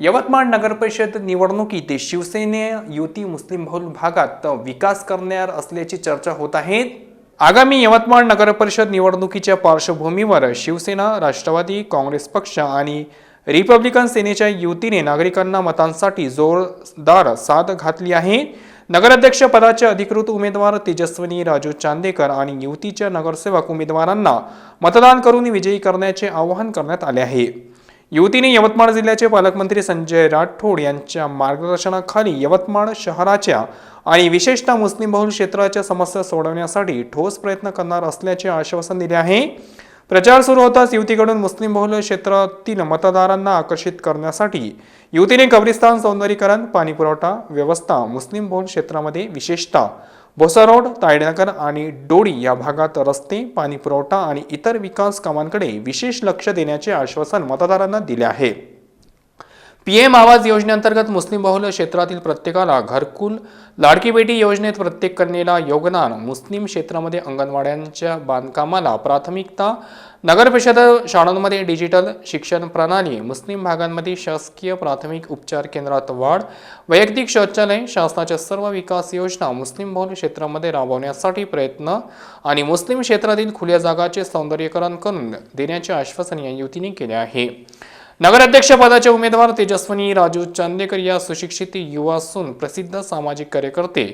यवतमाळ नगरपरिषद निवडणुकीत शिवसेने युती मुस्लिम बहुल भागात विकास करणार असल्याची चर्चा होत आहे। आगामी यवतमाळ नगरपरिषद निवडणुकीच्या पार्श्वभूमीवर शिवसेना, राष्ट्रवादी काँग्रेस पक्ष आणि रिपब्लिकन सेनेच्या युतीने नागरिकांना मतांसाठी जोरदार साथ घातली आहे। नगराध्यक्ष पदाचे अधिकृत उमेदवार तेजस्विनी राजू चांदेकर आणि युतीच्या नगरसेवक उमेदवारांना मतदान करून विजयी करण्याचे आवाहन करण्यात आले आहे। युतीने यवतमाळ जिल्ह्याचे पालकमंत्री संजय राठोड यांच्या मार्गदर्शनाखाली यवतमाळ शहराच्या आणि विशेषतः मुस्लिम बहुल क्षेत्राच्या समस्या सोडवण्यासाठी ठोस प्रयत्न करणार असल्याचे आश्वासन दिले आहे। प्रचार सुरू होताच युतीकडून मुस्लिम बहुल क्षेत्रातील मतदारांना आकर्षित करण्यासाठी युतीने कब्रिस्तान सौंदर्यीकरण, पाणीपुरवठा व्यवस्था, मुस्लिम बहुल क्षेत्रामध्ये विशेषतः भोसा रोड, तायडनगर आणि डोडी या भागात रस्ते, पाणीपुरवठा आणि इतर विकास कामांकडे विशेष लक्ष देण्याचे आश्वासन मतदारांना दिले आहे। पीएम आवास योजनेअंतर्गत मुस्लिम बहुल क्षेत्रातील प्रत्येकाला घरकुल, लाडकी बेटी योजनेत प्रत्येक कन्येला योगदान, मुस्लिम क्षेत्रामध्ये अंगणवाड्यांच्या बांधकामाला प्राथमिकता, नगरपरिषद शाळांमध्ये डिजिटल शिक्षण प्रणाली, मुस्लिम भागांमध्ये शासकीय प्राथमिक उपचार केंद्रात वाढ, वैयक्तिक शौचालय, शासनाच्या सर्व विकास योजना मुस्लिम बहुल क्षेत्रामध्ये राबवण्यासाठी प्रयत्न आणि मुस्लिम क्षेत्रातील खुल्या जागाचे सौंदर्यीकरण करून देण्याचे आश्वासन या युतीने केले आहे। नगराध्यक्ष पदाचे उमेदवार तेजस्विनी राजू चांदेकर या सुशिक्षित युवा असून प्रसिद्ध सामाजिक कार्यकर्ते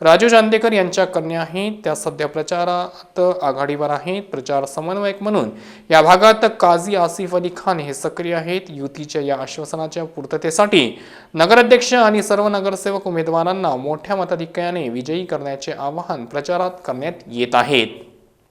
राजू चांदेकर यांच्या कन्या आहेत। त्या सध्या प्रचारात आघाडीवर आहेत। प्रचार समन्वयक म्हणून या भागात काझी आसिफ अली खान हे सक्रिय आहेत। युतीच्या या आश्वासनाच्या पूर्ततेसाठी नगराध्यक्ष आणि सर्व नगरसेवक उमेदवारांना मोठ्या मताधिक्याने विजयी करण्याचे आवाहन प्रचारात करण्यात येत आहे।